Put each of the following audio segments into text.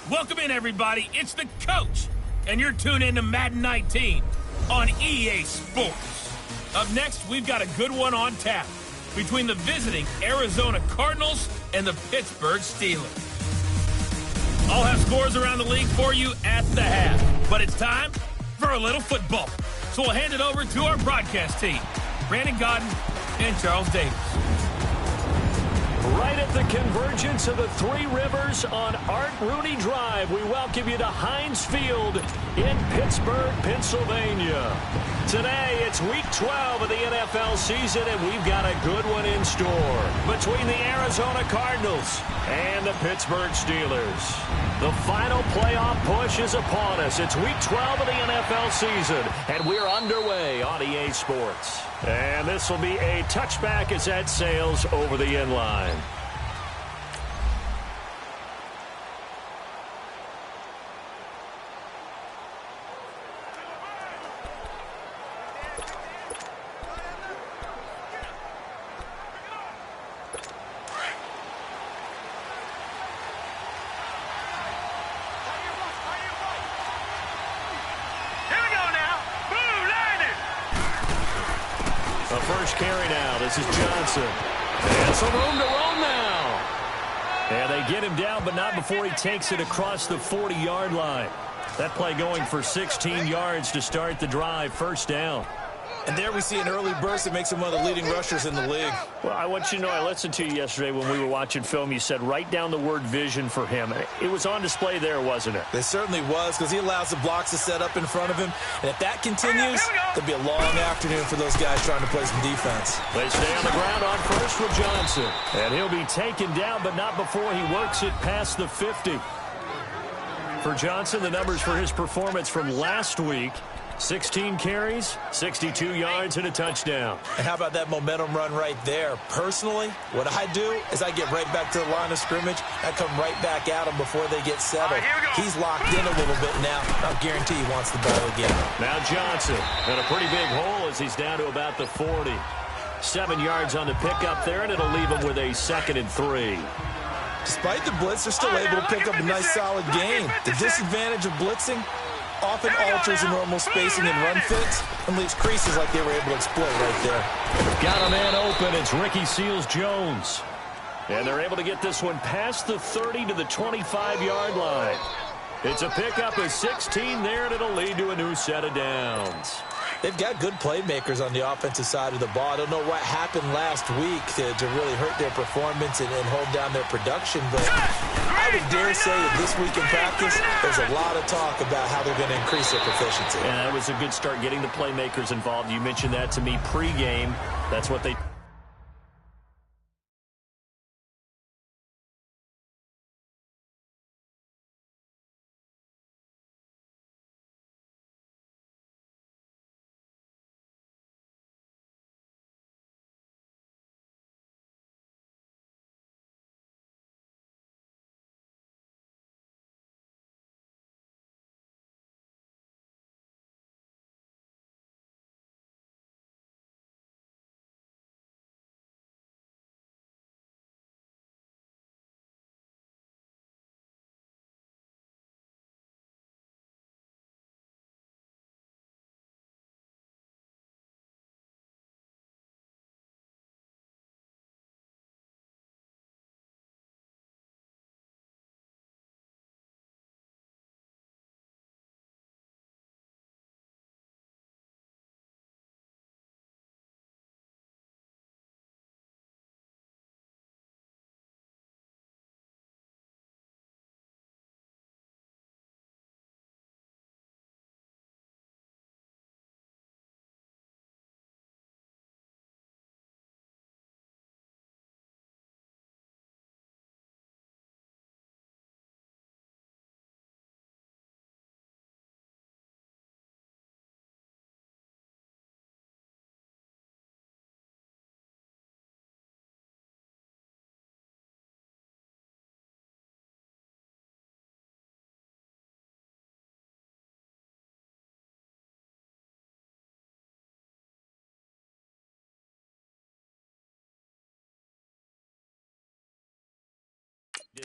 Welcome in, everybody. It's the coach, and you're tuned in to Madden 19 on EA Sports. Up next, we've got a good one on tap between the visiting Arizona Cardinals and the Pittsburgh Steelers. I'll have scores around the league for you at the half, but it's time for a little football. So we'll hand it over to our broadcast team, Brandon Godden and Charles Davis. Right at the convergence of the Three Rivers on Art Rooney Drive, we welcome you to Heinz Field in Pittsburgh, Pennsylvania. Today, it's Week 12 of the NFL season, and we've got a good one in store between the Arizona Cardinals and the Pittsburgh Steelers. The final playoff push is upon us. It's Week 12 of the NFL season, and we're underway on EA Sports. And this will be a touchback as that sails over the end line. First carry now. This is Johnson. And some room to roam now. And they get him down, but not before he takes it across the 40-yard line. That play going for 16 yards to start the drive. First down. And there we see an early burst that makes him one of the leading rushers in the league. Well, I want you to know, I listened to you yesterday when we were watching film. You said write down the word vision for him. It was on display there, wasn't it? It certainly was, because he allows the blocks to set up in front of him. And if that continues, it'll be a long afternoon for those guys trying to play some defense. They stay on the ground on first with Johnson. And he'll be taken down, but not before he works it past the 50. For Johnson, the numbers for his performance from last week: 16 carries, 62 yards, and a touchdown. And how about that momentum run right there? Personally, what I do is I get right back to the line of scrimmage. I come right back at them before they get settled. He's locked in a little bit now. I guarantee he wants the ball again. Now Johnson in a pretty big hole as he's down to about the 40. 7 yards on the pickup there, and it'll leave him with a 2nd and 3. Despite the blitz, they're still able to pick up a nice solid gain. The disadvantage of blitzing often alters the normal spacing and run fits and leaves creases like they were able to exploit right there. Got a man open. It's Ricky Seals-Jones. And they're able to get this one past the 30 to the 25-yard line. It's a pickup of 16 there, and it'll lead to a new set of downs. They've got good playmakers on the offensive side of the ball. I don't know what happened last week to really hurt their performance and hold down their production, but I would dare say that this week in practice, there's a lot of talk about how they're going to increase their proficiency. And that was a good start, getting the playmakers involved. You mentioned that to me pregame. That's what they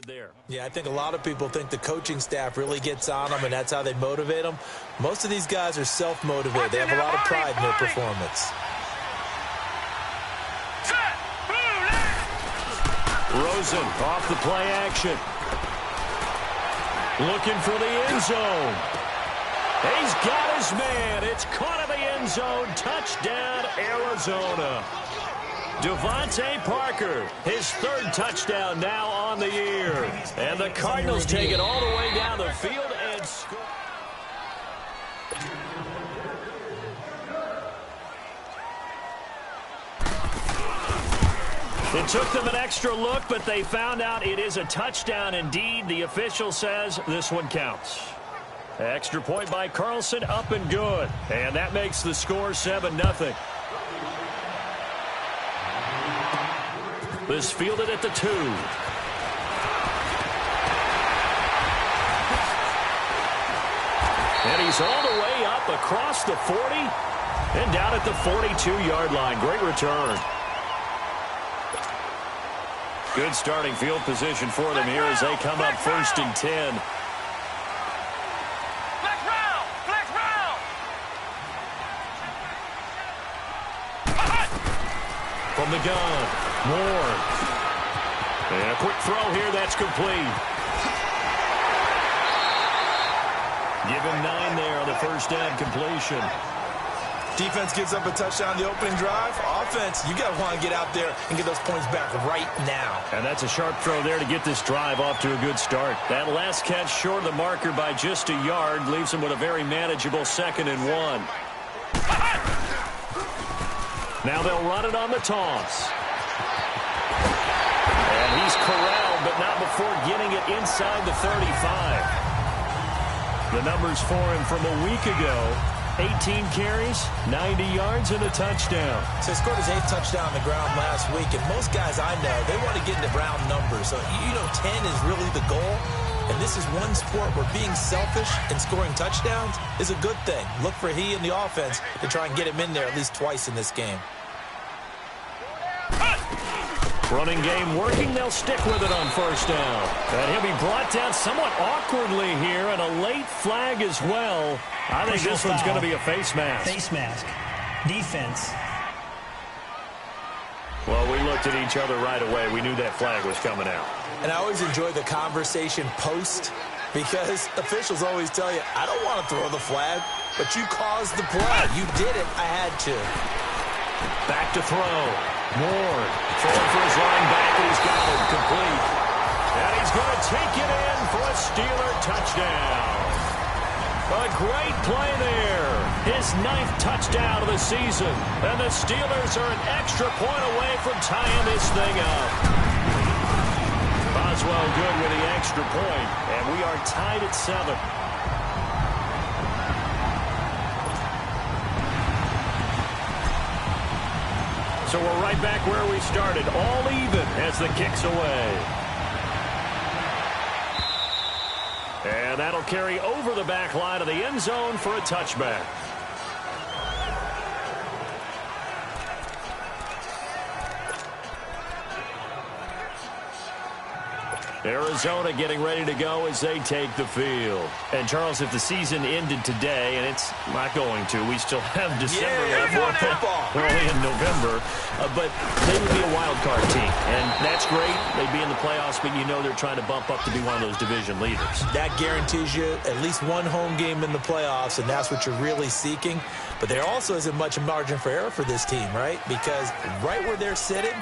There. Yeah, I think a lot of people think the coaching staff really gets on them, and that's how they motivate them. Most of these guys are self-motivated. They have a lot of pride in their performance. Rosen off the play action. Looking for the end zone. He's got his man. It's caught in the end zone. Touchdown, Arizona. Devontae Parker, his third touchdown now on the year. And the Cardinals take it all the way down the field and score. It took them an extra look, but they found out it is a touchdown indeed. The official says this one counts. Extra point by Carlson, up and good. And that makes the score 7-0. This fielded at the 2. And he's all the way up across the 40 and down at the 42-yard line. Great return. Good starting field position for them here as they come up 1st and 10. From the gun, Moore. And a quick throw here, that's complete. Give him 9 there on the first down completion. Defense gives up a touchdown the opening drive. Offense, you got to want to get out there and get those points back right now. And that's a sharp throw there to get this drive off to a good start. That last catch short of the marker by just a yard leaves him with a very manageable 2nd and 1. Now they'll run it on the toss. And he's corralled, but not before getting it inside the 35. The numbers for him from a week ago: 18 carries, 90 yards, and a touchdown. So he scored his 8th touchdown on the ground last week, and most guys I know, they want to get into round numbers. So, 10 is really the goal. And this is one sport where being selfish and scoring touchdowns is a good thing. Look for he and the offense to try and get him in there at least twice in this game. Running game working. They'll stick with it on first down. And he'll be brought down somewhat awkwardly here, and a late flag as well. I think this one's going to be a face mask. Face mask. Defense. Well, we looked at each other right away. We knew that flag was coming out. And I always enjoy the conversation post, because officials always tell you, I don't want to throw the flag, but you caused the play. You did it. I had to. Back to throw. Moore throwing for his linebacker. He's got it complete. And he's going to take it in for a Steeler touchdown. A great play there. His 9th touchdown of the season. And the Steelers are an extra point away from tying this thing up. Boswell good with the extra point. And we are tied at 7. So we're right back where we started, all even as the kick's away. And that'll carry over the back line of the end zone for a touchback. Arizona getting ready to go as they take the field. And, Charles, if the season ended today, and it's not going to, we still have December left. We're only in November. But they would be a wild card team. And that's great. They'd be in the playoffs, but you know they're trying to bump up to be one of those division leaders. That guarantees you at least one home game in the playoffs, and that's what you're really seeking. But there also isn't much margin for error for this team, right? Because right where they're sitting,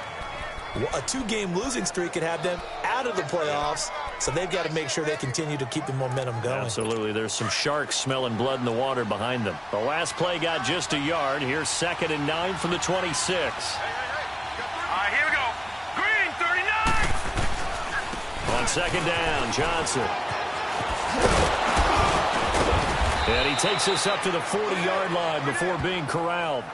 a 2-game losing streak could have them out of the playoffs, so they've got to make sure they continue to keep the momentum going. Absolutely. There's some sharks smelling blood in the water behind them. The last play got just a yard. Here's 2nd and 9 from the 26. All right, here we go. Green, 39. On 2nd down, Johnson. And he takes us up to the 40-yard line before being corralled.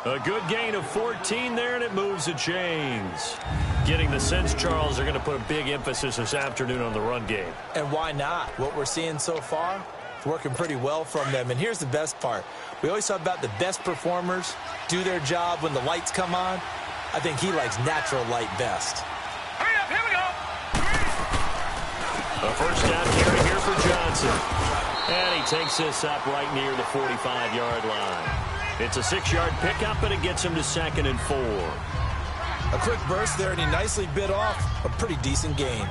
A good gain of 14 there, and it moves the chains. Getting the sense, Charles, they're going to put a big emphasis this afternoon on the run game. And why not? What we're seeing so far, it's working pretty well from them. And here's the best part. We always talk about the best performers do their job when the lights come on. I think he likes natural light best. Hurry up, here we go. A first down carry here for Johnson. And he takes this up right near the 45-yard line. It's a 6-yard pickup, and it gets him to 2nd and 4. A quick burst there, and he nicely bit off a pretty decent gain.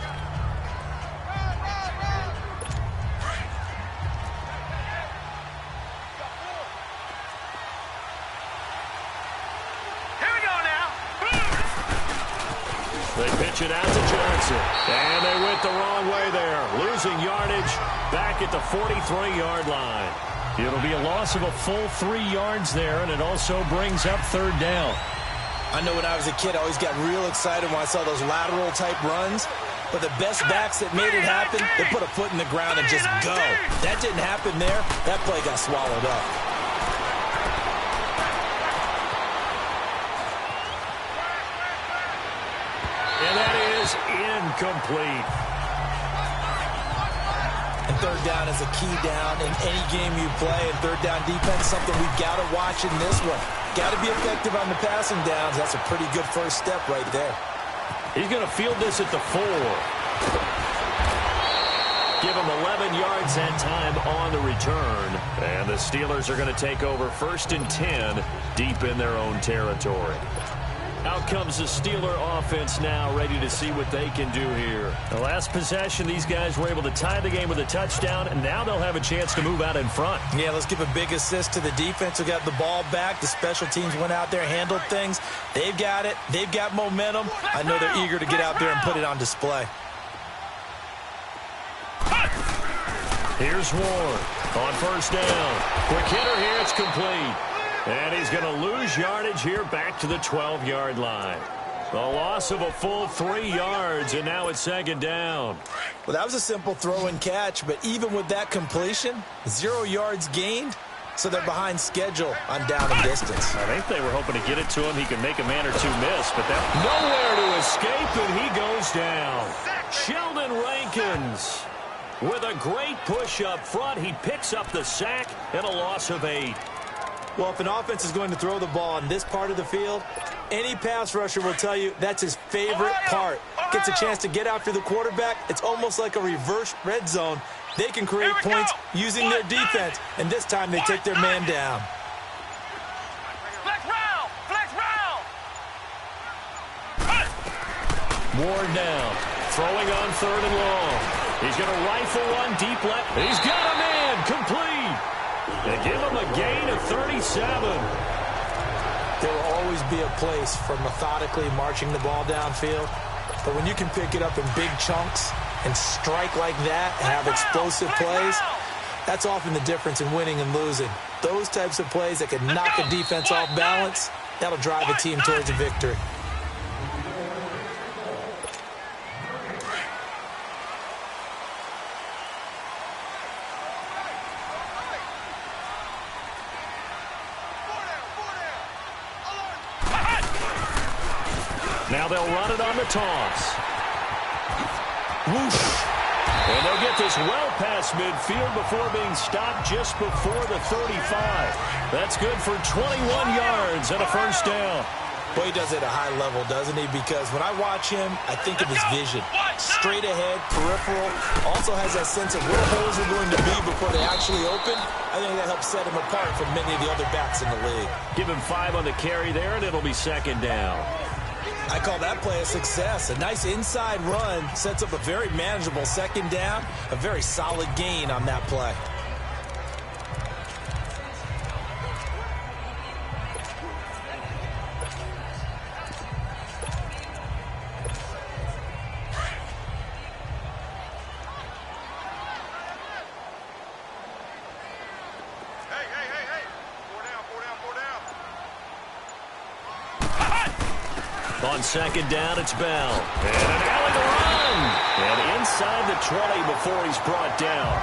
They pitch it out to Johnson. And they went the wrong way there. Losing yardage back at the 43-yard line. It'll be a loss of a full 3 yards there, and it also brings up 3rd down. I know when I was a kid, I always got real excited when I saw those lateral-type runs. But the best backs that made it happen, they put a foot in the ground and just go. That didn't happen there. That play got swallowed up. And that is incomplete. And 3rd down is a key down in any game you play. And 3rd down defense, something we've got to watch in this one. Got to be effective on the passing downs. That's a pretty good first step right there. He's going to field this at the 4. Give him 11 yards that time on the return. And the Steelers are going to take over 1st and 10 deep in their own territory. Out comes the Steeler offense now, ready to see what they can do here. The last possession, these guys were able to tie the game with a touchdown, and now they'll have a chance to move out in front. Yeah, let's give a big assist to the defense who got the ball back. The special teams went out there, handled things. They've got it. They've got momentum. I know they're eager to get out there and put it on display. Here's Ward on 1st down. Quick hitter here. It's complete. And he's going to lose yardage here back to the 12-yard line. A loss of a full 3 yards, and now it's 2nd down. Well, that was a simple throw and catch, but even with that completion, 0 yards gained, so they're behind schedule on down and distance. I think they were hoping to get it to him. He could make a man or two miss, but that nowhere to escape, and he goes down. Sheldon Rankins with a great push up front. He picks up the sack and a loss of 8. Well, if an offense is going to throw the ball on this part of the field, any pass rusher will tell you that's his favorite part. Gets a chance to get after the quarterback. It's almost like a reverse red zone. They can create points using their defense, and this time they take their man down. Flex round! Flex round! Ward down. Throwing on 3rd and long. He's going to rifle one deep left. He's got a man. Complete. They give him a gain of 37. There will always be a place for methodically marching the ball downfield. But when you can pick it up in big chunks and strike like that and have explosive plays, that's often the difference in winning and losing. Those types of plays that can knock a defense off balance, that'll drive a team towards a victory. Now they'll run it on the toss. Whoosh. And they'll get this well past midfield before being stopped just before the 35. That's good for 21 yards and a 1st down. Well, he does it at a high level, doesn't he? Because when I watch him, I think of his vision. Straight ahead, peripheral. Also has that sense of where holes are going to be before they actually open. I think that helps set him apart from many of the other backs in the league. Give him 5 on the carry there, and it'll be 2nd down. I call that play a success. A nice inside run sets up a very manageable 2nd down. A very solid gain on that play. On 2nd down, it's Bell. And an alley to run. And inside the 20 before he's brought down.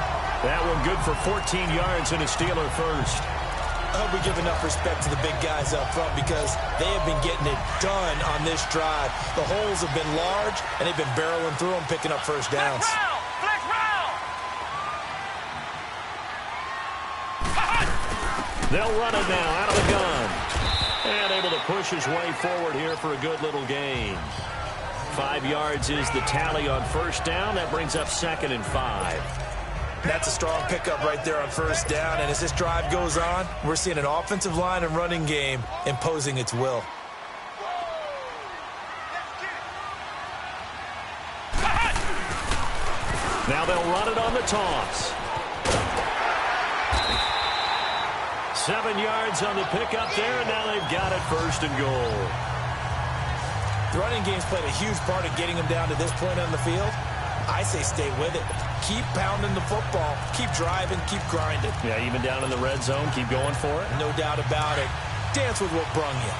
That one good for 14 yards and a Steeler first. I hope we give enough respect to the big guys up front because they have been getting it done on this drive. The holes have been large, and they've been barreling through them, picking up 1st downs. Flex round! They'll run it now out of the gun. And able to push his way forward here for a good little gain. 5 yards is the tally on first down. That brings up 2nd and 5. That's a strong pickup right there on first down. And as this drive goes on, we're seeing an offensive line and running game imposing its will. Now they'll run it on the toss. 7 yards on the pickup there, and now they've got it 1st and goal. The running game's played a huge part of getting them down to this point on the field. I say stay with it. Keep pounding the football. Keep driving. Keep grinding. Yeah, even down in the red zone, keep going for it. No doubt about it. Dance with what brung you.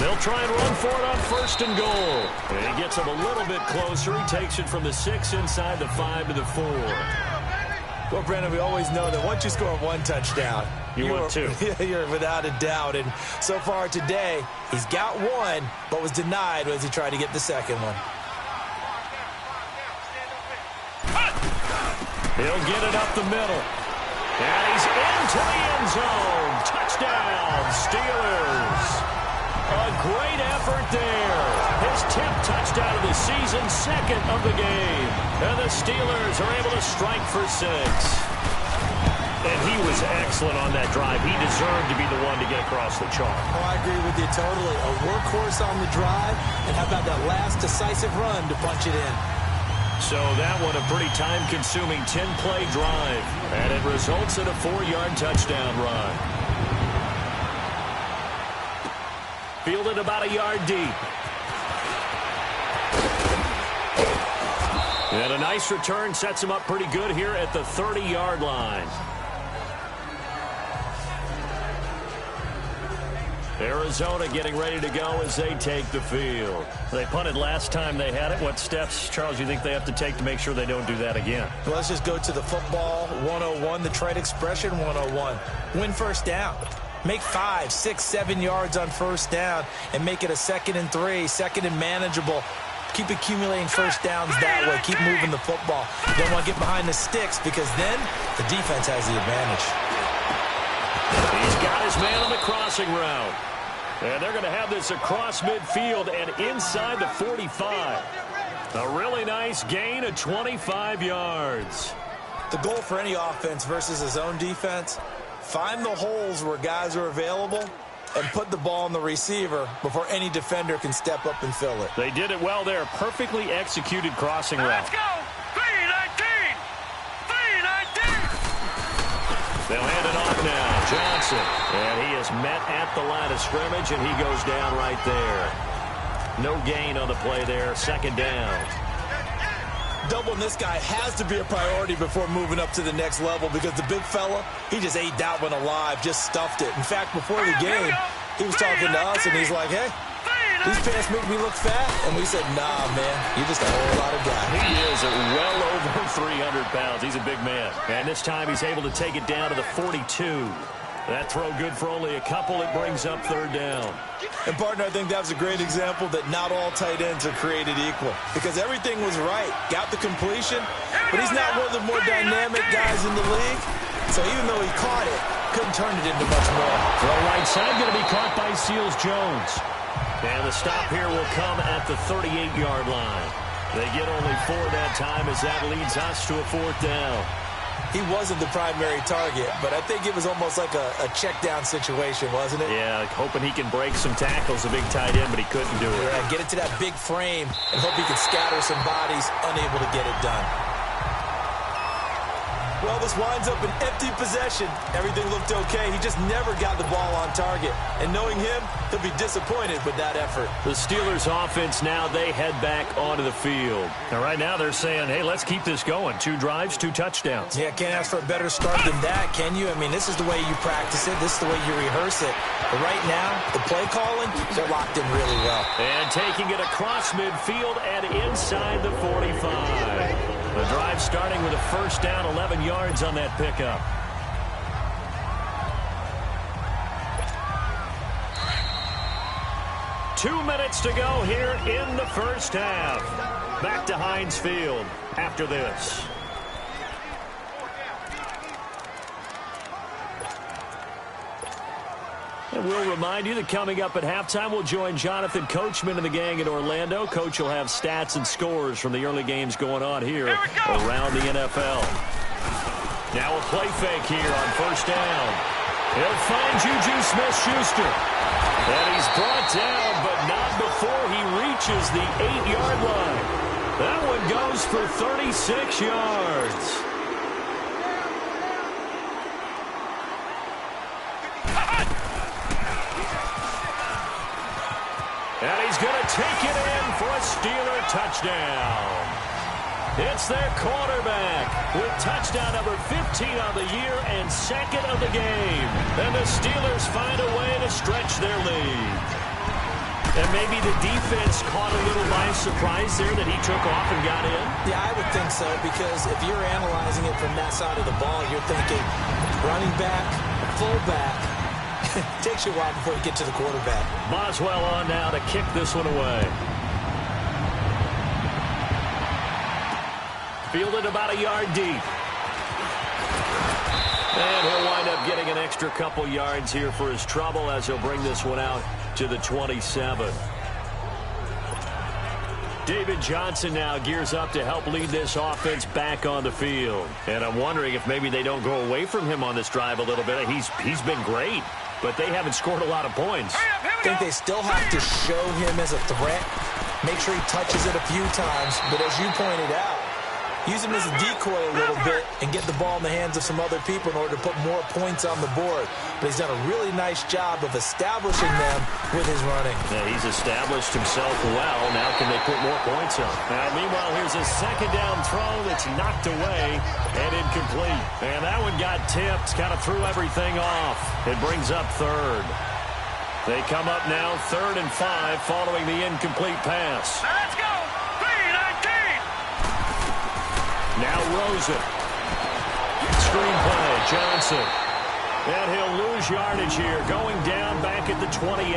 They'll try and run for it on 1st and goal. And he gets him a little bit closer. He takes it from the 6 inside the 5 to the 4. Well, Brandon, we always know that once you score 1 touchdown, you want 2. You're without a doubt. And so far today, he's got 1, but was denied as he tried to get the 2nd one. He'll get it up the middle. And he's into the end zone. Touchdown, Steelers. A great effort there. His 10th touchdown of the season, 2nd of the game. And the Steelers are able to strike for 6. And he was excellent on that drive. He deserved to be the one to get across the chalk. Oh, I agree with you totally. A workhorse on the drive. And how about that last decisive run to punch it in? So that one a pretty time-consuming 10-play drive. And it results in a 4-yard touchdown run. Fielded about a yard deep. And a nice return sets him up pretty good here at the 30-yard line. Arizona getting ready to go as they take the field. They punted last time they had it. What steps, Charles, do you think they have to take to make sure they don't do that again? Well, let's just go to the football 101, the trade expression 101. Win first down. Make 5, 6, 7 yards on first down and make it a 2nd and 3, 2nd and manageable. Keep accumulating first downs that way. Keep moving the football. You don't want to get behind the sticks because then the defense has the advantage. He's got his man on the crossing route. And they're going to have this across midfield and inside the 45. A really nice gain of 25 yards. The goal for any offense versus his own defense, find the holes where guys are available and put the ball on the receiver before any defender can step up and fill it. They did it well there. Perfectly executed crossing route. Let's go. 319. 319. They'll hand it off now. Johnson. And he is met at the line of scrimmage, and he goes down right there. No gain on the play there. 2nd down. Doubling this guy has to be a priority before moving up to the next level because the big fella, he just ate that one alive, just stuffed it. In fact, before the game, he was talking to us, and he's like, hey, these pants make me look fat. And we said, nah, man, you're just a whole lot of guy. He is well over 300 pounds. He's a big man. And this time he's able to take it down to the 42. That throw good for only a couple. It brings up 3rd down. And, partner, I think that was a great example that not all tight ends are created equal because everything was right. Got the completion, but he's not one of the more dynamic guys in the league. So even though he caught it, couldn't turn it into much more. Throw right side going to be caught by Seals-Jones. And the stop here will come at the 38-yard line. They get only 4 that time as that leads us to a 4th down. He wasn't the primary target, but I think it was almost like a check-down situation, wasn't it? Yeah, hoping he can break some tackles, a big tight end, but he couldn't do it. Yeah, get it to that big frame and hope he can scatter some bodies, unable to get it done. Well, this winds up an empty possession. Everything looked okay. He just never got the ball on target. And knowing him, he'll be disappointed with that effort. The Steelers offense now, they head back onto the field. And right now they're saying, hey, let's keep this going. 2 drives, 2 touchdowns. Yeah, can't ask for a better start than that, can you? I mean, this is the way you practice it. This is the way you rehearse it. But right now, the play calling, they're locked in really well. And taking it across midfield and inside the 45. The drive starting with a first down, 11 yards on that pickup. Two minutes to go here in the first half. Back to Heinz Field after this. And we'll remind you that coming up at halftime, we'll join Jonathan Coachman and the gang in Orlando. Coach will have stats and scores from the early games going on here around the NFL. Now a play fake here on first down. He'll find Juju Smith-Schuster. And he's brought down, but not before he reaches the 8-yard line. That one goes for 36 yards. And he's going to take it in for a Steeler touchdown. It's their quarterback with touchdown number 15 on the year and second of the game. And the Steelers find a way to stretch their lead. And maybe the defense caught a little by surprise there that he took off and got in. Yeah, I would think so, because if you're analyzing it from that side of the ball, you're thinking running back, fullback. It takes you a while before you get to the quarterback. Boswell on now to kick this one away. Fielded about a yard deep. And he'll wind up getting an extra couple yards here for his trouble as he'll bring this one out to the 27. David Johnson now gears up to help lead this offense back on the field. And I'm wondering if maybe they don't go away from him on this drive a little bit. He's been great, but they haven't scored a lot of points. I think they still have to show him as a threat. Make sure he touches it a few times. But as you pointed out, use him as a decoy a little bit and get the ball in the hands of some other people in order to put more points on the board. But he's done a really nice job of establishing them with his running. Yeah, he's established himself well. Now can they put more points on? Now, meanwhile, here's a second down throw that's knocked away and incomplete. And that one got tipped, kind of threw everything off. It brings up third. They come up now 3rd and 5 following the incomplete pass. Let's go! 3-19! Now Rosen. Screenplay, Johnson. And he'll lose yardage here, going down back at the 28.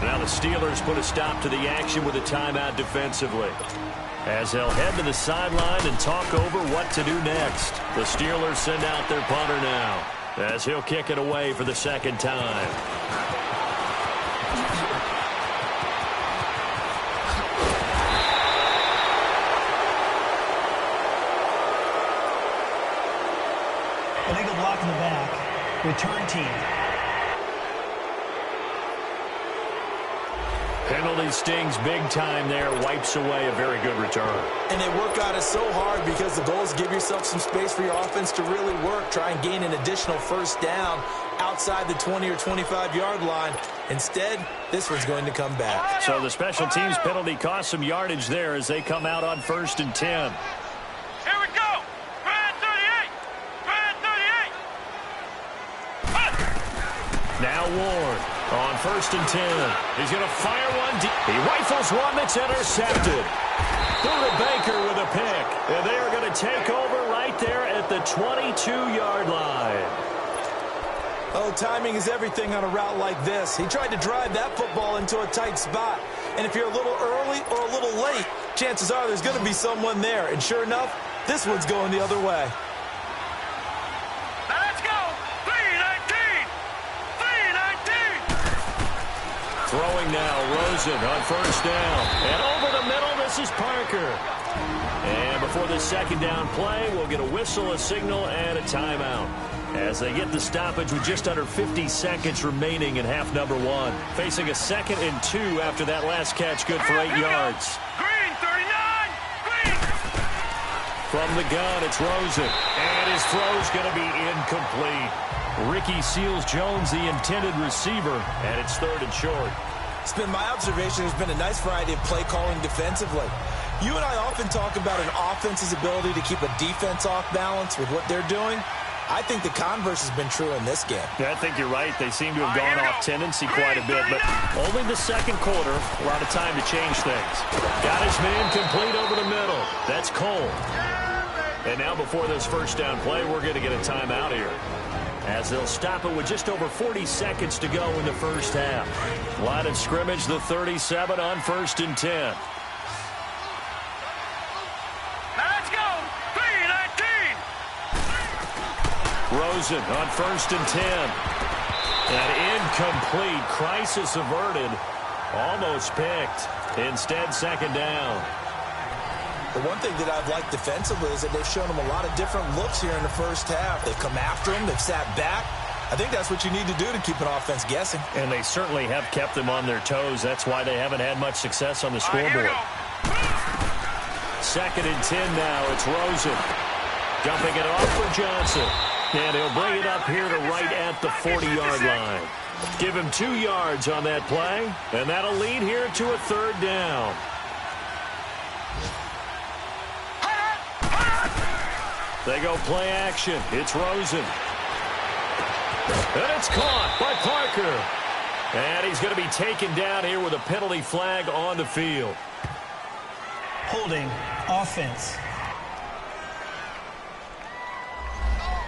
Now the Steelers put a stop to the action with a timeout defensively, as they'll head to the sideline and talk over what to do next. The Steelers send out their punter now, as he'll kick it away for the second time. Illegal block in the back. Return team. Penalty stings big time there. Wipes away a very good return. And they work on it so hard because the goal is give yourself some space for your offense to really work. Try and gain an additional first down outside the 20 or 25-yard line. Instead, this one's going to come back. So the special teams penalty cost some yardage there as they come out on 1st and 10. Here we go! Brad 38! Brad 38! Now Ward on 1st and 10. He's going to fire one deep. He rifles one that's intercepted. Buda Baker with a pick. And they are going to take over right there at the 22-yard line. Oh, timing is everything on a route like this. He tried to drive that football into a tight spot. And if you're a little early or a little late, chances are there's going to be someone there. And sure enough, this one's going the other way. Now let's go! 3-19! 3-19! Throwing now, Rosen on 1st down. And over the middle, this is Parker. And before the second down play, we'll get a whistle, a signal, and a timeout, as they get the stoppage with just under 50 seconds remaining in half number 1. Facing a 2nd and 2 after that last catch, good for 8 yards. Green 39! Green! From the gun, it's Rosen. And his throw's going to be incomplete. Ricky Seals-Jones, the intended receiver, and it's 3rd and short. It's been my observation there's been a nice variety of play calling defensively. You and I often talk about an offense's ability to keep a defense off balance with what they're doing. I think the converse has been true in this game. Yeah, I think you're right. They seem to have gone off tendency quite a bit, but only the second quarter, a lot of time to change things. Got his man complete over the middle. That's Cole. And now before this first down play, we're going to get a timeout here, as they'll stop it with just over 40 seconds to go in the first half. Line of scrimmage, the 37 on 1st and 10. Let's go! 3-19! Rosen on 1st and 10. An incomplete, crisis averted. Almost picked. Instead, second down. The one thing that I've liked defensively is that they've shown them a lot of different looks here in the first half. They've come after them. They've sat back. I think that's what you need to do to keep an offense guessing. And they certainly have kept them on their toes. That's why they haven't had much success on the scoreboard. Second and 10 now. It's Rosen. Dumping it off for Johnson. And he'll bring it up here to right at the 40-yard line. Give him 2 yards on that play. And that'll lead here to a third down. They go play action. It's Rosen. And it's caught by Parker. And he's going to be taken down here with a penalty flag on the field. Holding offense.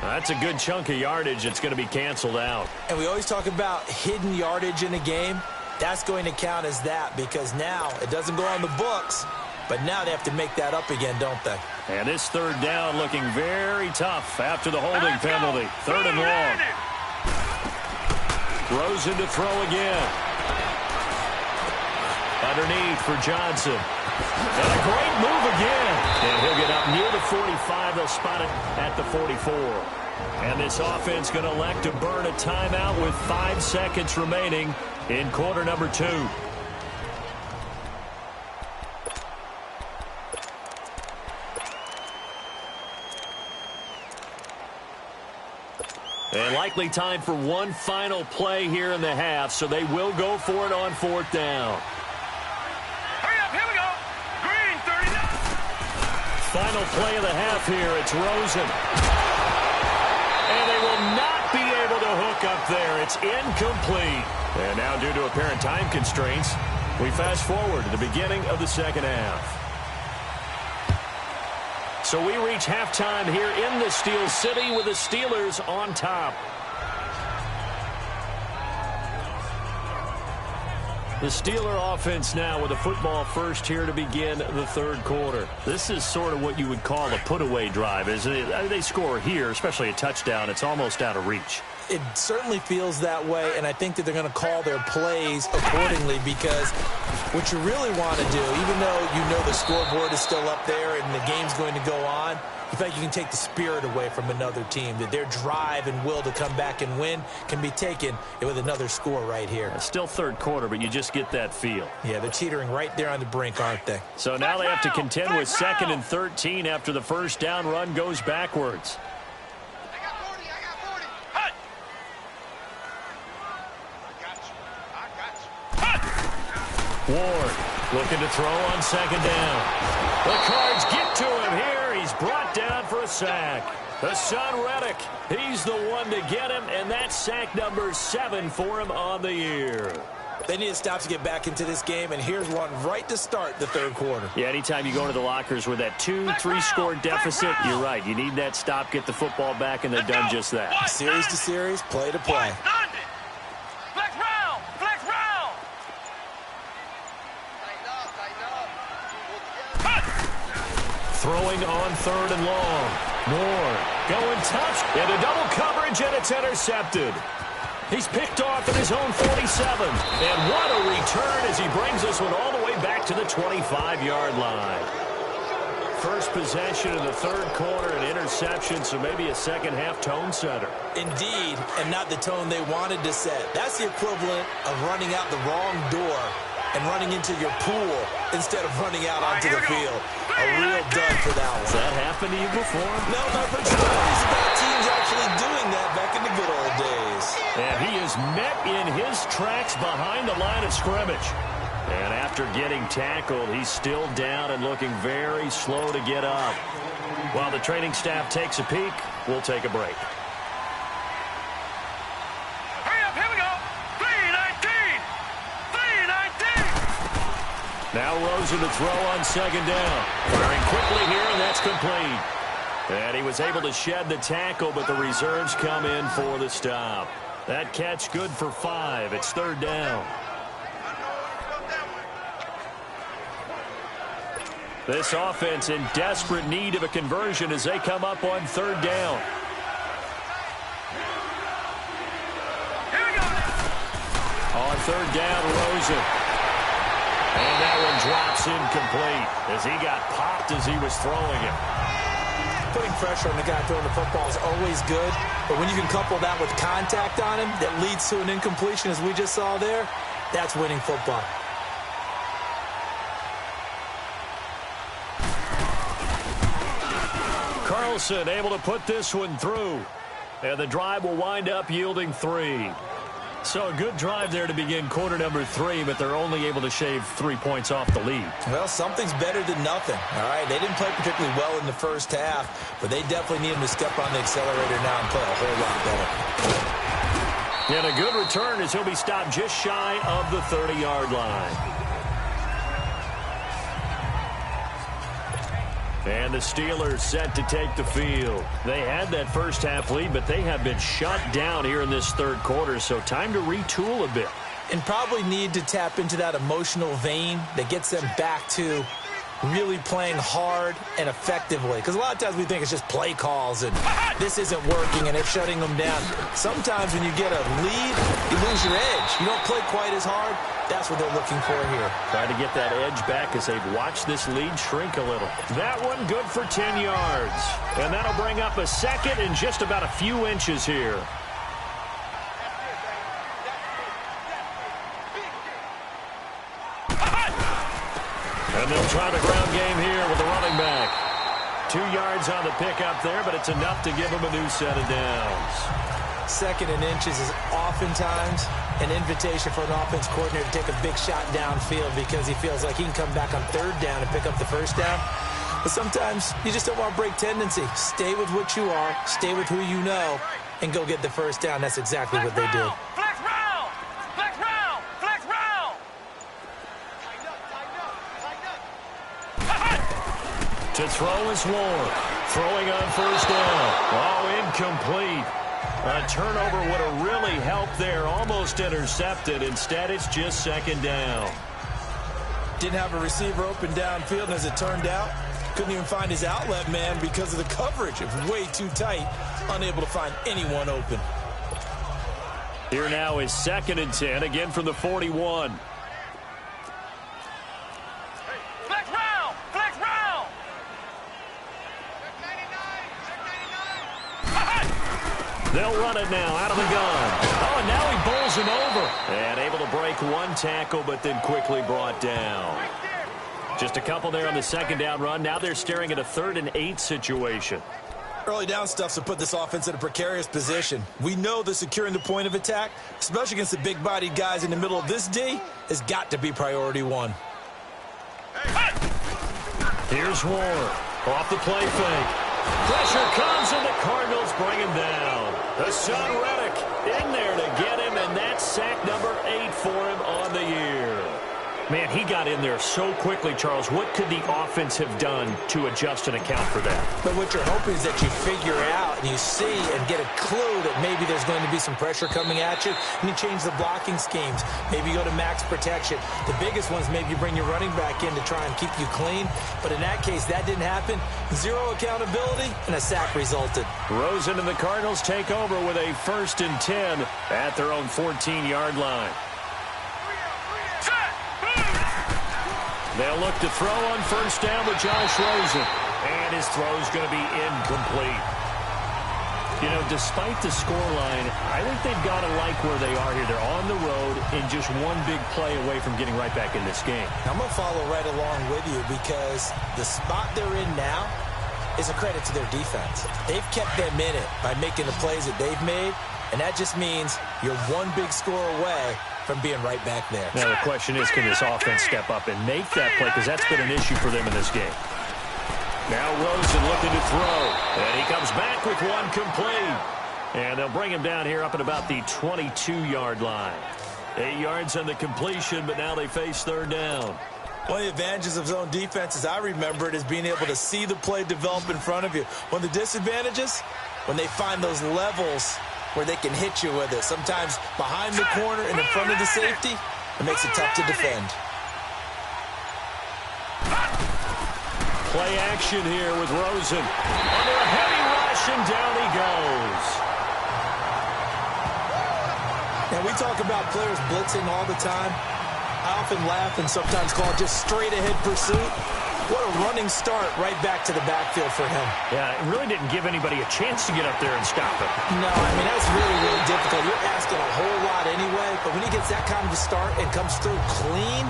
That's a good chunk of yardage. It's going to be canceled out. And we always talk about hidden yardage in a game. That's going to count as that because now it doesn't go on the books, but now they have to make that up again, don't they? And this third down looking very tough after the holding penalty. Third and long. Rosen to throw again. Underneath for Johnson. And a great move again. And he'll get up near the 45. They'll spot it at the 44. And this offense going to elect to burn a timeout with 5 seconds remaining in quarter number 2. And likely time for one final play here in the half, so they will go for it on 4th down. Hurry up, here we go. Green, 39. Final play of the half here. It's Rosen. And they will not be able to hook up there. It's incomplete. And now due to apparent time constraints, we fast forward to the beginning of the second half. So we reach halftime here in the Steel City with the Steelers on top. The Steeler offense now with a football first here to begin the third quarter. This is sort of what you would call a put-away drive, isn't it? I mean, they score here, especially a touchdown. It's almost out of reach. It certainly feels that way, and I think that they're going to call their plays accordingly because what you really want to do, even though you know the scoreboard is still up there and the game's going to go on, you feel like you can take the spirit away from another team, that their drive and will to come back and win can be taken with another score right here. It's still third quarter, but you just get that feel. Yeah, they're teetering right there on the brink, aren't they? So now they have to contend with 2nd and 13 after the first down run goes backwards. Ward looking to throw on 2nd down. The Cards get to him here. He's brought down for a sack. The son Reddick, he's the one to get him, and that's sack number 7 for him on the year. They need to stop to get back into this game, and here's one right to start the third quarter. Yeah, anytime you go into the lockers with that 2-3 score deficit, you're right. You need that stop, get the football back, and they've done just that. Series to series, play to play. Flex round, flex round. Throwing on 3rd and long. Moore going tough into double coverage, and it's intercepted. He's picked off at his own 47. And what a return as he brings this one all the way back to the 25-yard line. First possession of the third quarter, an interception, so maybe a second-half tone setter. Indeed, and not the tone they wanted to set. That's the equivalent of running out the wrong door and running into your pool instead of running out onto the field. A real dud for that one. Has that happened to you before? No, I've heard stories about teams actually doing that back in the good old days. And he is met in his tracks behind the line of scrimmage. And after getting tackled, he's still down and looking very slow to get up. While the training staff takes a peek, we'll take a break. Hurry up, here we go. 3-19. 3-19. Now Rosen to throw on 2nd down. Firing quickly here, and that's complete. And he was able to shed the tackle, but the reserves come in for the stop. That catch good for 5. It's 3rd down. This offense in desperate need of a conversion as they come up on 3rd down. Here we go. third down, Rosen. And that one drops incomplete as he got popped as he was throwing it. Putting pressure on the guy throwing the football is always good, but when you can couple that with contact on him that leads to an incompletion, as we just saw there, that's winning football. Carlson able to put this one through, and the drive will wind up yielding 3. So a good drive there to begin quarter number 3, but they're only able to shave 3 points off the lead. Well, something's better than nothing, all right? They didn't play particularly well in the first half, but they definitely need him to step on the accelerator now and play a whole lot better. And a good return as he'll be stopped just shy of the 30-yard line. And the Steelers set to take the field. They had that first half lead, but they have been shut down here in this third quarter, so time to retool a bit. And probably need to tap into that emotional vein that gets them back to really playing hard and effectively. Because a lot of times we think it's just play calls and this isn't working and it's shutting them down. Sometimes when you get a lead, you lose your edge. You don't play quite as hard. That's what they're looking for here. Trying to get that edge back as they've watched this lead shrink a little. That one good for 10 yards. And that'll bring up a second and just about a few inches here. And they'll try the ground game here with the running back. 2 yards on the pickup there, but it's enough to give them a new set of downs. Second and inches is oftentimes an invitation for an offense coordinator to take a big shot downfield because he feels like he can come back on third down and pick up the first down. But sometimes you just don't want to break tendency. Stay with what you are, stay with who you know, and go get the first down. That's exactly what they did. Flex round! Flex round! Flex round! To throw is Ward. Throwing on first down. Oh, incomplete. A turnover would have really helped there. Almost intercepted. Instead, it's just second down. Didn't have a receiver open downfield, and as it turned out, couldn't even find his outlet man because of the coverage. It was way too tight. Unable to find anyone open. Here now is 2nd and 10, again from the 41. Flex round! Flex round! They'll run it now out of the gun. Oh, and now he bowls him over. And able to break one tackle, but then quickly brought down. Just a couple there on the second down run. Now they're staring at a 3rd and 8 situation. Early down stuff to put this offense in a precarious position. We know that securing the point of attack, especially against the big-bodied guys in the middle of this D, has got to be priority 1. Here's Ward. Off the play fake. Pressure comes, and the Cardinals bring him down. Hassan Reddick in there to get him, and that's sack number 8 for him on the year. Man, he got in there so quickly, Charles. What could the offense have done to adjust and account for that? But what you're hoping is that you figure out and you see and get a clue that maybe there's going to be some pressure coming at you, and you change the blocking schemes. Maybe you go to max protection. The biggest ones, maybe you bring your running back in to try and keep you clean. But in that case, that didn't happen. 0 accountability, and a sack resulted. Rosen and the Cardinals take over with a 1st and 10 at their own 14-yard line. They'll look to throw on first down with Josh Rosen. And his throw's going to be incomplete. You know, despite the scoreline, I think they've got to like where they are here. They're on the road and just one big play away from getting right back in this game. I'm going to follow right along with you because the spot they're in now is a credit to their defense. They've kept them in it by making the plays that they've made, and that just means you're one big score away from being right back there. Now the question is, can this offense step up and make that play? Because that's been an issue for them in this game. Now Rosen looking to throw. And he comes back with one complete. And they'll bring him down here up at about the 22-yard line. 8 yards on the completion, but now they face 3rd down. One of the advantages of zone defense, as I remember it, is being able to see the play develop in front of you. One of the disadvantages, when they find those levels where they can hit you with it. Sometimes behind the corner and in front of the safety, it makes it tough to defend. Play action here with Rosen. Under a heavy rush, and down he goes. And we talk about players blitzing all the time. I often laugh and sometimes call it just straight-ahead pursuit. What a running start right back to the backfield for him. Yeah, it really didn't give anybody a chance to get up there and stop it. No, I mean, that's really, really difficult. You're asking a whole lot anyway, but when he gets that kind of a start and comes through clean,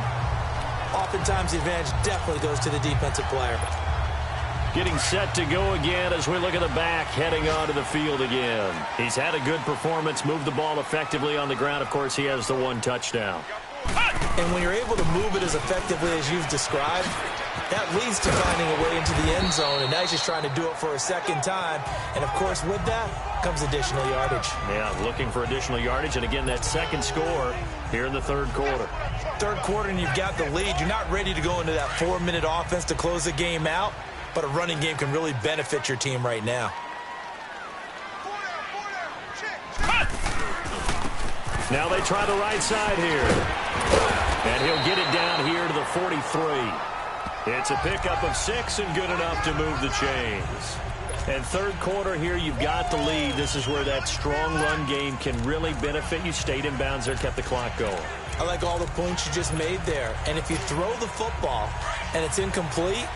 oftentimes the advantage definitely goes to the defensive player. Getting set to go again as we look at the back, heading onto the field again. He's had a good performance, moved the ball effectively on the ground. Of course, he has the one touchdown. And when you're able to move it as effectively as you've described, that leads to finding a way into the end zone, and now he's just trying to do it for a second time. And, of course, with that comes additional yardage. Yeah, looking for additional yardage, and again, that second score here in the third quarter. Third quarter, and you've got the lead. You're not ready to go into that 4-minute offense to close the game out, but a running game can really benefit your team right now. Now they try the right side here. And he'll get it down here to the 43. It's a pickup of 6 and good enough to move the chains. And third quarter here, you've got the lead. This is where that strong run game can really benefit you. Stayed in bounds there, kept the clock going. I like all the points you just made there. And if you throw the football and it's incomplete,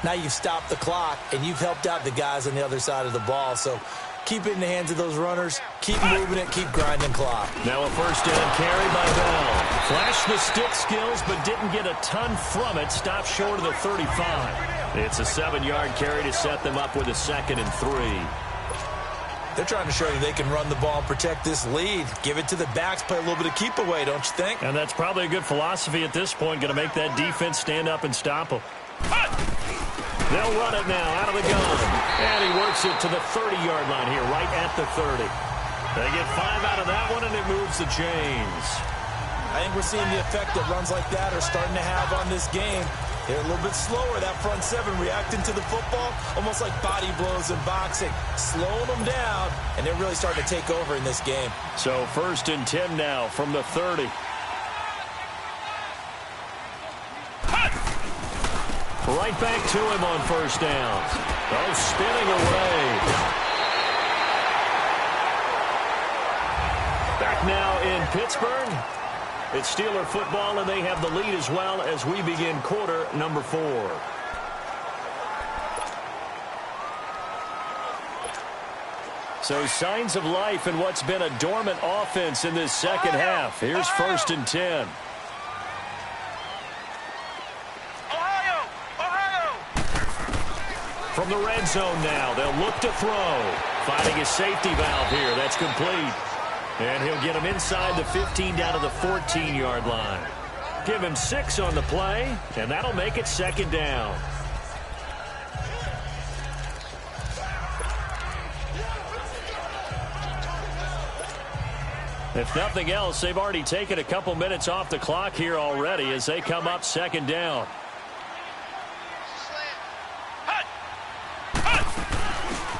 now you've stopped the clock and you've helped out the guys on the other side of the ball. So keep it in the hands of those runners. Keep moving it. Keep grinding clock. Now a first down carry by Bell. Flashed the stick skills, but didn't get a ton from it. Stopped short of the 35. It's a 7-yard carry to set them up with a 2nd and 3. They're trying to show you they can run the ball and protect this lead. Give it to the backs. Play a little bit of keep away, don't you think? And that's probably a good philosophy at this point. Going to make that defense stand up and stop them. They'll run it now out of the gun. And he works it to the 30-yard line here, right at the 30. They get 5 out of that one, and it moves the chains. I think we're seeing the effect that runs like that are starting to have on this game. They're a little bit slower, that front 7, reacting to the football, almost like body blows in boxing. Slowing them down, and they're really starting to take over in this game. So 1st and 10 now from the 30. Right back to him on first down. Oh, spinning away. Back now in Pittsburgh. It's Steeler football, and they have the lead as well as we begin quarter number 4. So signs of life in what's been a dormant offense in this second half. Here's 1st and 10. From the red zone now, they'll look to throw. Finding a safety valve here. That's complete. And he'll get him inside the 15 down to the 14-yard line. Give him 6 on the play, and that'll make it 2nd down. If nothing else, they've already taken a couple minutes off the clock here already as they come up 2nd down.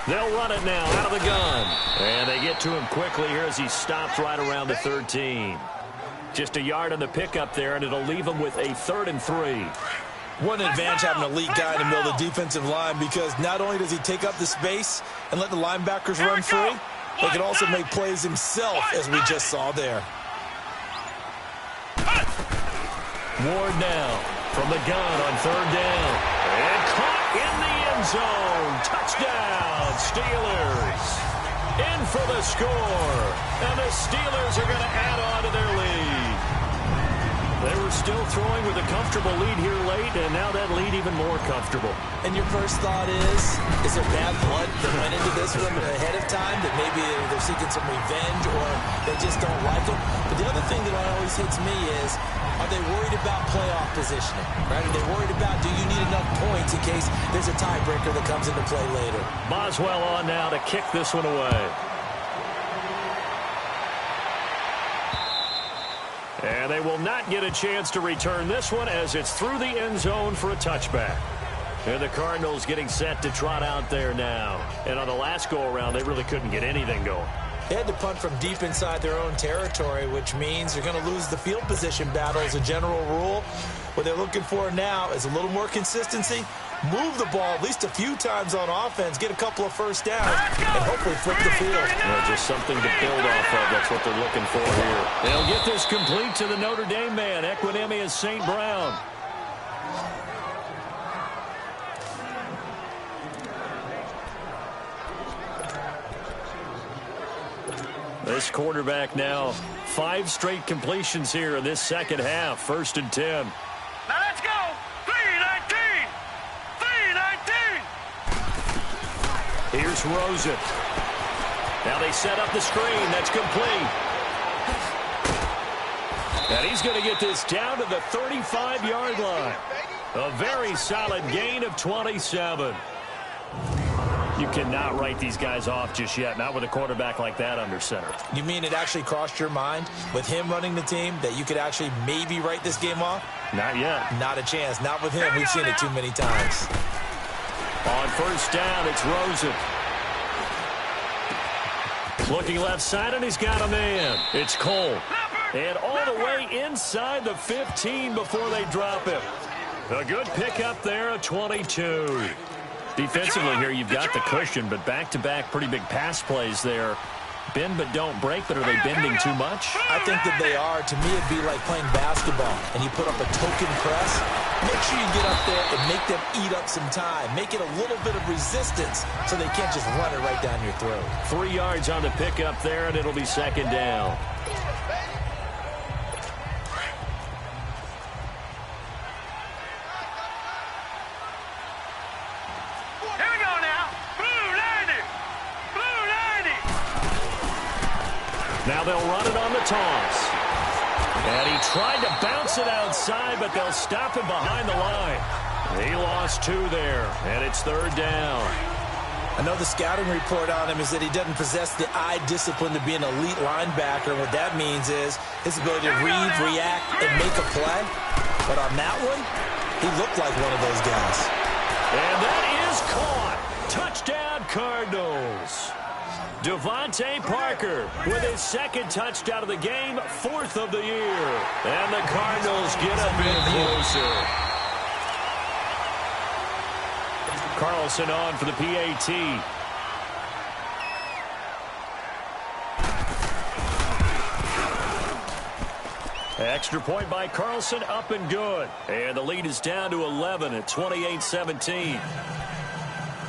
They'll run it now out of the gun. And they get to him quickly here as he stops right around the 13. Just a yard on the pickup there, and it'll leave him with a 3rd and 3. What an advantage having an elite guy in the middle of the defensive line, because not only does he take up the space and let the linebackers run free, but he can also make plays himself, as we just saw there. Ward now from the gun on 3rd down. And caught in the end zone. Touchdown, Steelers. In for the score. And the Steelers are going to add on to their lead. They were still throwing with a comfortable lead here late, and now that lead even more comfortable. And your first thought is there bad blood that went into this one ahead of time, that maybe they're seeking some revenge or they just don't like it? But the other thing that always hits me is, are they worried about playoff positioning? Right? Are they worried about, do you need enough points in case there's a tiebreaker that comes into play later? Boswell on now to kick this one away. And they will not get a chance to return this one as it's through the end zone for a touchback. And the Cardinals getting set to trot out there now. And on the last go-around, they really couldn't get anything going. They had to punt from deep inside their own territory, which means you're going to lose the field position battle as a general rule. What they're looking for now is a little more consistency, move the ball at least a few times on offense, get a couple of first downs, and hopefully flip the field. Just something to build off of. That's what they're looking for here. They'll get this complete to the Notre Dame man. Equinemius St. Brown. This quarterback now 5 straight completions here in this second half. 1st and 10. Now let's go. 3-19. 3-19. Here's Rosen. Now they set up the screen. That's complete. And he's going to get this down to the 35-yard line. A very solid gain of 27. You cannot write these guys off just yet, not with a quarterback like that under center. You mean it actually crossed your mind with him running the team that you could actually maybe write this game off? Not yet. Not a chance. Not with him. We've seen it too many times. On 1st down, it's Rosen. Looking left side, and he's got a man. It's Cole. And all the way inside the 15 before they drop him. A good pickup there, a 22. Defensively here, you've got the cushion, but back-to-back pretty big pass plays there. Bend but don't break, but are they bending too much? I think that they are. To me, it'd be like playing basketball, and you put up a token press. Make sure you get up there and make them eat up some time. Make it a little bit of resistance so they can't just run it right down your throat. 3 yards on the pickup there, and it'll be 2nd down. Now they'll run it on the toss. And he tried to bounce it outside, but they'll stop him behind the line. He lost 2 there, and it's 3rd down. I know the scouting report on him is that he doesn't possess the eye discipline to be an elite linebacker. What that means is his ability to read, react, and make a play. But on that one, he looked like one of those guys. And that is caught. Touchdown, Cardinals. Devontae Parker with his 2nd touchdown of the game, 4th of the year. And the Cardinals get a bit closer. Carlson on for the PAT. Extra point by Carlson, up and good. And the lead is down to 11 at 28-17.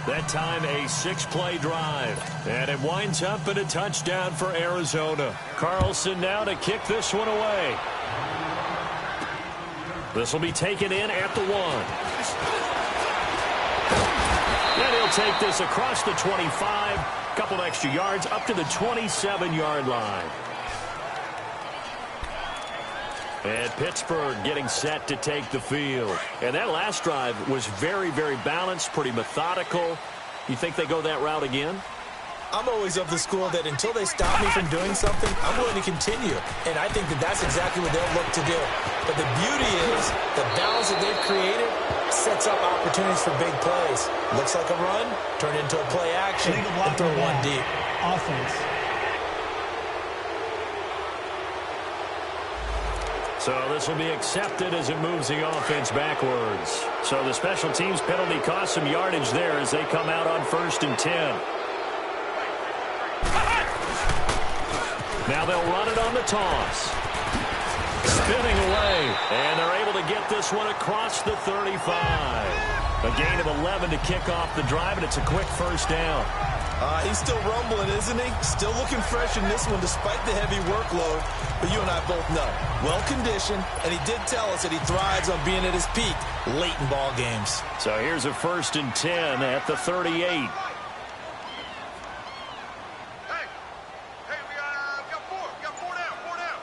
That time a 6-play drive. And it winds up in a touchdown for Arizona. Carlson now to kick this one away. This will be taken in at the 1. And he'll take this across the 25. Couple of extra yards up to the 27-yard line. And Pittsburgh getting set to take the field. And that last drive was very, very balanced, pretty methodical. You think they go that route again? I'm always of the school that until they stop me from doing something, I'm going to continue. And I think that that's exactly what they'll look to do. But the beauty is the balance that they've created sets up opportunities for big plays. Looks like a run, turn into a play action, and throw one deep. Offense. So this will be accepted as it moves the offense backwards. So the special teams penalty cost some yardage there as they come out on 1st and 10. Now they'll run it on the toss. Spinning away. And they're able to get this one across the 35. A gain of 11 to kick off the drive, and it's a quick 1st down. He's still rumbling, isn't he? Still looking fresh in this one despite the heavy workload. But you and I both know, well-conditioned, and he did tell us that he thrives on being at his peak late in ball games. So here's a 1st and 10 at the 38. Hey, we got 4. We got 4 down. 4 down.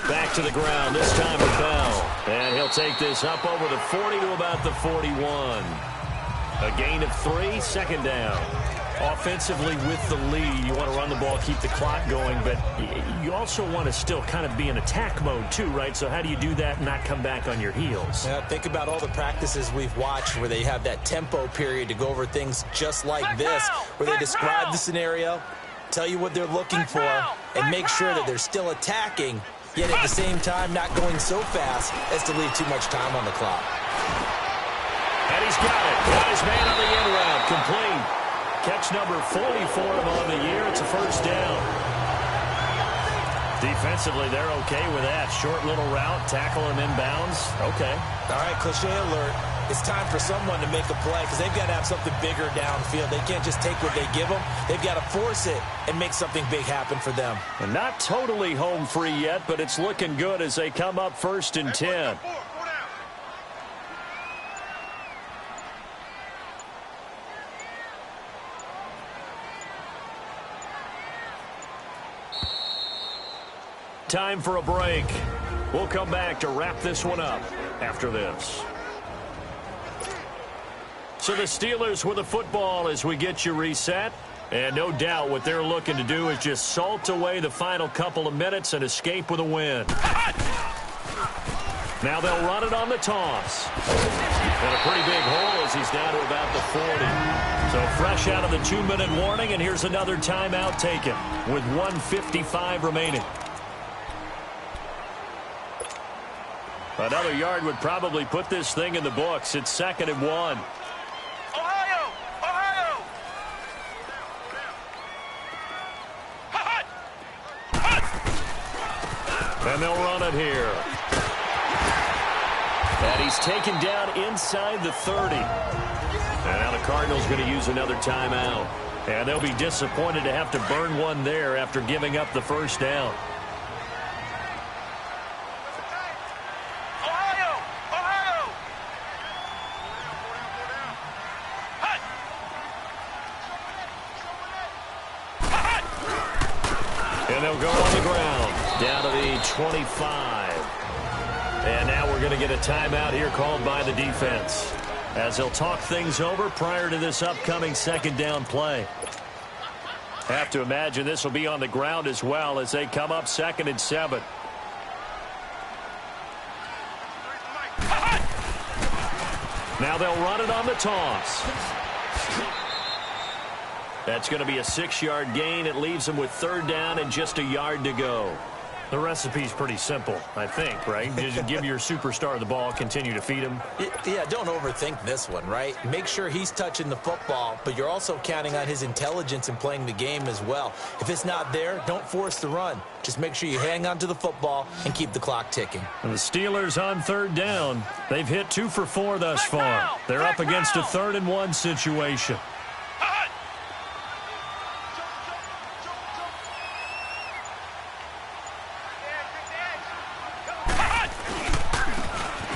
Back to the ground, this time with Bell. And he'll take this up over the 40 to about the 41. A gain of 3, 2nd down. Offensively with the lead, you want to run the ball, keep the clock going, but you also want to still kind of be in attack mode too, right? So how do you do that and not come back on your heels? Yeah, think about all the practices we've watched where they have that tempo period to go over things just like this, where they describe the scenario, tell you what they're looking for, and make sure that they're still attacking, yet at the same time not going so fast as to leave too much time on the clock. And he's got it. Got his man on the in route. Complete. Catch number 40 for him on the year. It's a first down. Defensively, they're okay with that. Short little route, tackle him inbounds. Okay. All right, cliche alert. It's time for someone to make a play because they've got to have something bigger downfield. They can't just take what they give them. They've got to force it and make something big happen for them. And not totally home free yet, but it's looking good as they come up 1st and 10. Time for a break. We'll come back to wrap this one up after this. So the Steelers with the football as we get you reset. And no doubt what they're looking to do is just salt away the final couple of minutes and escape with a win. Now they'll run it on the toss. And a pretty big hole as he's down to about the 40. So fresh out of the 2-minute warning, and here's another timeout taken with 1:55 remaining. Another yard would probably put this thing in the books. It's 2nd and 1. Ohio! Ohio! And they'll run it here. And he's taken down inside the 30. And now the Cardinals going to use another timeout. And they'll be disappointed to have to burn one there after giving up the first down. And they'll go on the ground, down to the 25. And now we're going to get a timeout here called by the defense, as they'll talk things over prior to this upcoming 2nd down play. Have to imagine this will be on the ground as well as they come up 2nd and 7. Now they'll run it on the toss. That's going to be a 6-yard gain. It leaves them with 3rd down and just a yard to go. The recipe's pretty simple, I think, right? Just give your superstar the ball, continue to feed him. Yeah, don't overthink this one, right? Make sure he's touching the football, but you're also counting on his intelligence in playing the game as well. If it's not there, don't force the run. Just make sure you hang on to the football and keep the clock ticking. And the Steelers on 3rd down. They've hit 2 for 4 thus far. They're up against a 3rd and 1 situation.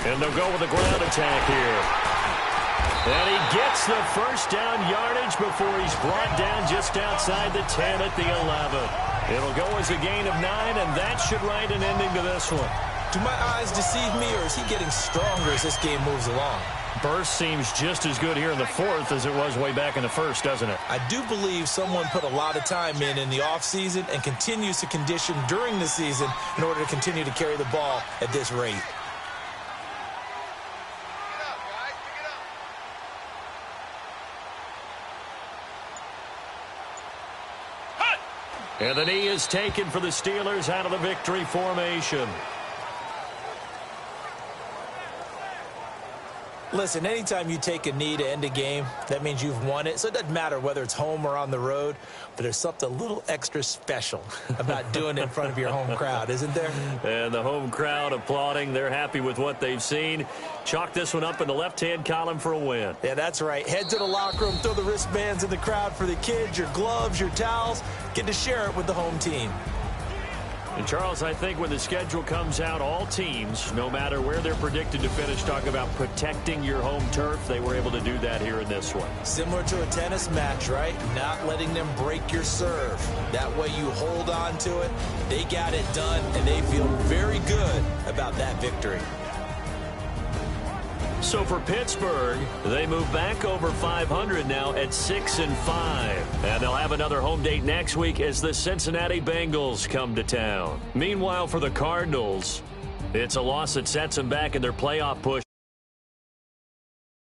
And they'll go with a ground attack here. And he gets the first down yardage before he's brought down just outside the 10 at the 11. It'll go as a gain of 9, and that should write an ending to this one. Do my eyes deceive me, or is he getting stronger as this game moves along? Burst seems just as good here in the 4th as it was way back in the 1st, doesn't it? I do believe someone put a lot of time in the offseason and continues to condition during the season in order to continue to carry the ball at this rate. And the knee is taken for the Steelers out of the victory formation. Listen, anytime you take a knee to end a game, that means you've won it. So it doesn't matter whether it's home or on the road, but there's something a little extra special about doing it in front of your home crowd, isn't there? And the home crowd applauding. They're happy with what they've seen. Chalk this one up in the left-hand column for a win. Yeah, that's right. Head to the locker room, throw the wristbands in the crowd for the kids, your gloves, your towels. Get to share it with the home team. And, Charles, I think when the schedule comes out, all teams, no matter where they're predicted to finish, talk about protecting your home turf. They were able to do that here in this one. Similar to a tennis match, right? Not letting them break your serve. That way you hold on to it. They got it done, and they feel very good about that victory. So for Pittsburgh, they move back over 500 now at 6-5. And they'll have another home date next week as the Cincinnati Bengals come to town. Meanwhile, for the Cardinals, it's a loss that sets them back in their playoff push.